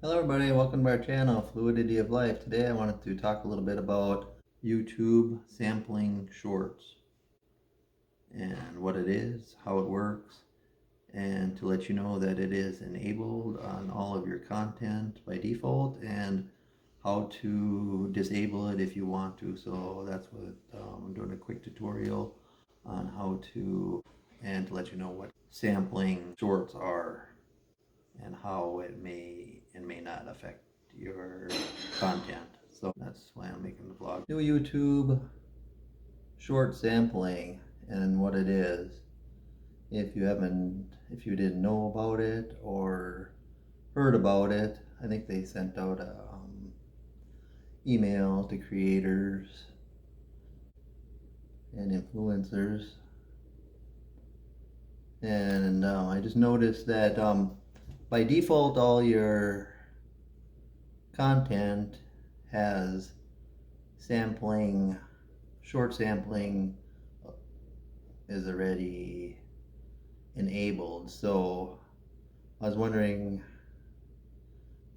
Hello everybody, welcome to our channel, Fluidity of Life. Today I wanted to talk a little bit about YouTube sampling shorts and what it is, how it works, and to let you know that it is enabled on all of your content by default and how to disable it if you want to. So that's what I'm doing, a quick tutorial on how to, and to let you know what sampling shorts are and how it may and may not affect your content. So that's why I'm making the vlog. New YouTube short sampling and what it is. If you didn't know about it or heard about it, I think they sent out a email to creators and influencers. And I just noticed that by default all your content has sampling, short sampling is already enabled. So I was wondering,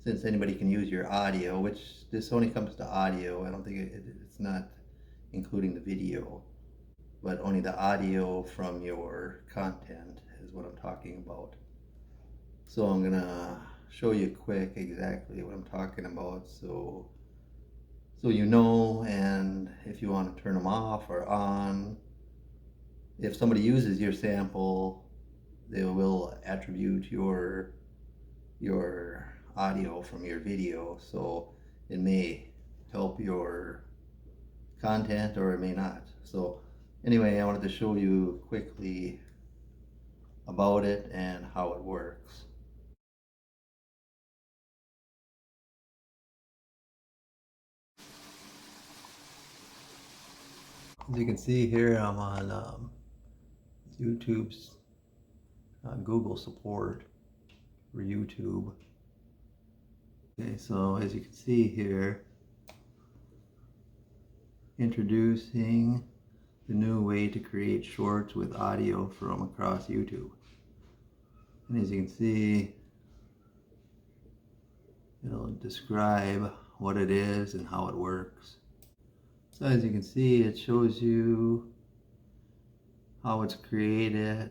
since anybody can use your audio, which this only comes to audio, I don't think it's not including the video, but only the audio from your content is what I'm talking about. So I'm gonna show you quick exactly what I'm talking about, so you know, and if you want to turn them off or on. If somebody uses your sample, they will attribute your audio from your video, so it may help your content or it may not. So anyway, I wanted to show you quickly about it and how it works. As you can see here, I'm on YouTube's Google support for YouTube. Okay, so as you can see here, introducing the new way to create shorts with audio from across YouTube. And as you can see, it'll describe what it is and how it works. So as you can see, it shows you how it's created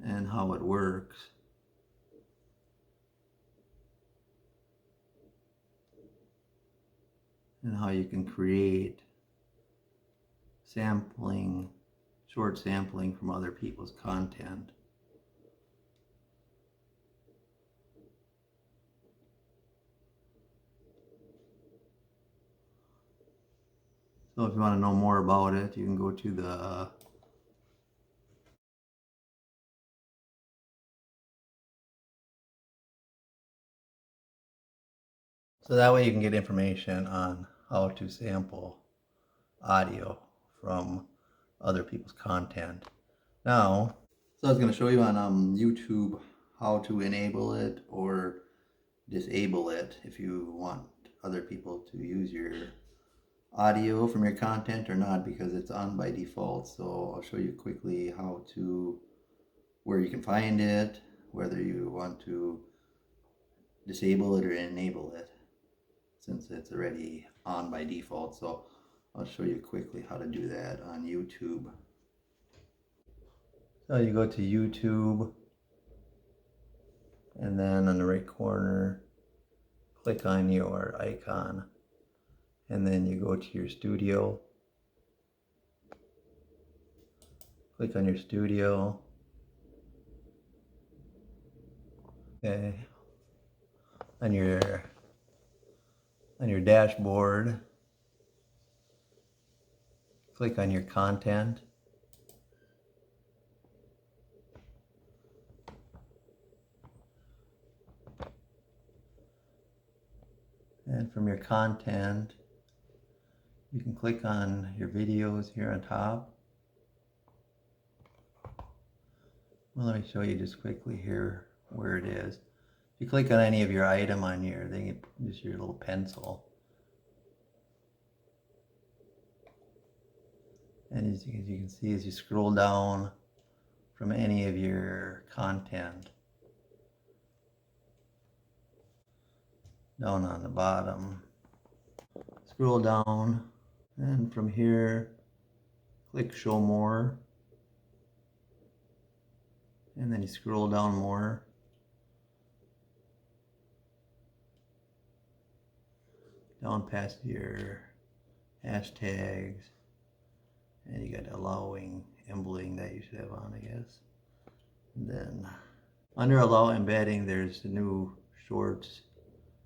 and how it works. And how you can create sampling, short sampling from other people's content. So if you want to know more about it, you can go to the so that way you can get information on how to sample audio from other people's content. Now, so I was going to show you on YouTube how to enable it or disable it if you want other people to use your audio from your content or not, because it's on by default. So I'll show you quickly how to, where you can find it, whether you want to disable it or enable it, since it's already on by default. So I'll show you quickly how to do that on YouTube. So you go to YouTube, and then on the right corner, click on your icon, and then you go to your studio. Click on your studio. Okay. On your dashboard, click on your content. And from your content, you can click on your videos here on top. Well, let me show you just quickly here where it is. If you click on any of your item on your thing, just your little pencil. And as you can see, as you scroll down from any of your content, down on the bottom. Scroll down, and from here, click Show More. And then you scroll down more. Down past your hashtags. And you got allowing embedding that you should have on, I guess. And then under allow embedding, there's the new shorts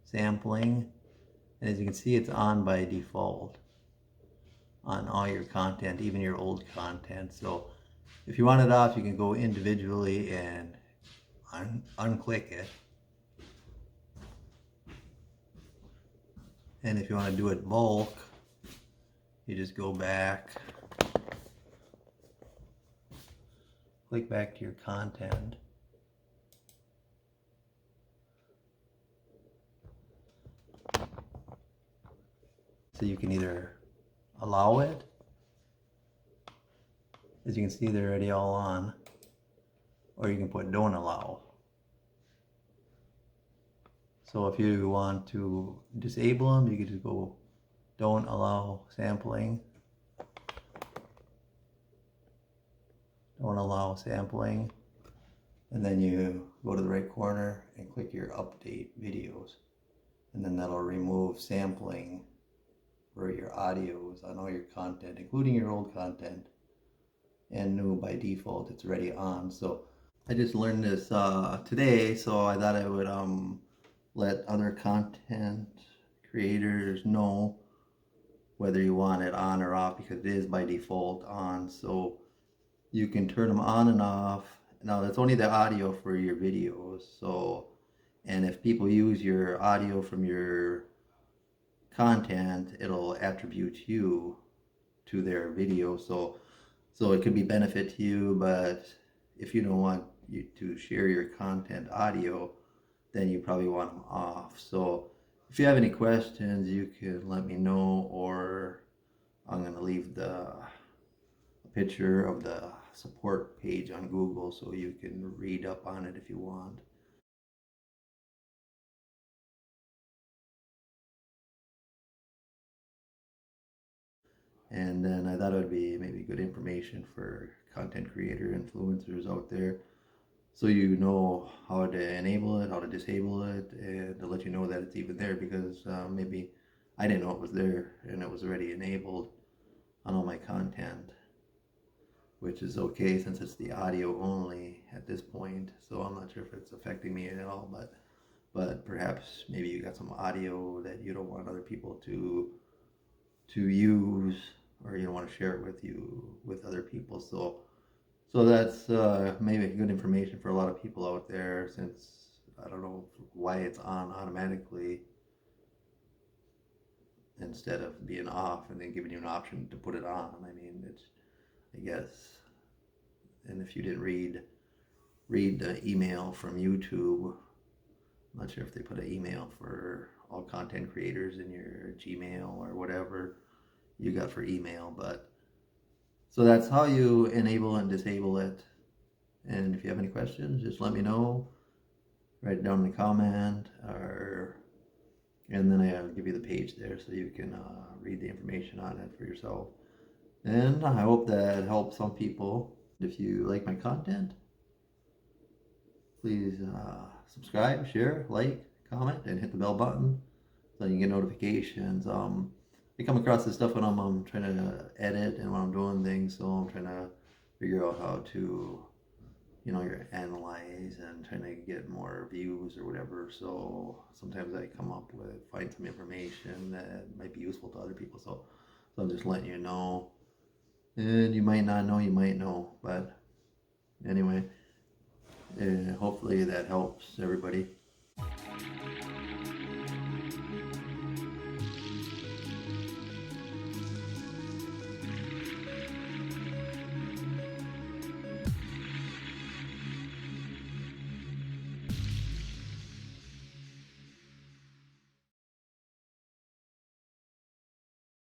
sampling. And as you can see, it's on by default on all your content, even your old content. So if you want it off, you can go individually and unclick it. And if you want to do it bulk, you just go back, click back to your content. So you can either allow it, as you can see they're already all on, or you can put don't allow. So if you want to disable them, you can just go don't allow sampling. Don't allow sampling. And then you go to the right corner and click your update videos. And then that'll remove sampling for your audios on all your content, including your old content. And new by default, it's already on. So I just learned this today, so I thought I would let other content creators know whether you want it on or off, because it is by default on. So you can turn them on and off. Now that's only the audio for your videos. So, and if people use your audio from your content, it'll attribute you to their video. So it could be benefit to you, but if you don't want you to share your content audio, then you probably want them off. So if you have any questions, you can let me know, or I'm going to leave the picture of the support page on Google so you can read up on it if you want. And then I thought it would be maybe good information for content creator influencers out there, so you know how to enable it, how to disable it, and to let you know that it's even there, because maybe I didn't know it was there and it was already enabled on all my content, which is okay since it's the audio only at this point. So I'm not sure if it's affecting me at all, but perhaps maybe you got some audio that you don't want other people to use, or you don't want to share it with other people. So that's maybe good information for a lot of people out there, since I don't know why it's on automatically instead of being off and then giving you an option to put it on. I mean, it's, I guess, and if you didn't read the email from YouTube, I'm not sure if they put an email for all content creators in your Gmail or whatever you got for email, but so that's how you enable and disable it. And if you have any questions, just let me know. Write it down in the comment, and then I'll give you the page there so you can read the information on it for yourself. And I hope that helps some people. If you like my content, please subscribe, share, like, comment, and hit the bell button so you can get notifications. I come across this stuff when I'm trying to edit and when I'm doing things, so I'm trying to figure out how to, you analyze and trying to get more views or whatever. So sometimes I find some information that might be useful to other people. So I'm just letting you know. And you might not know, you might know, but anyway, hopefully that helps everybody.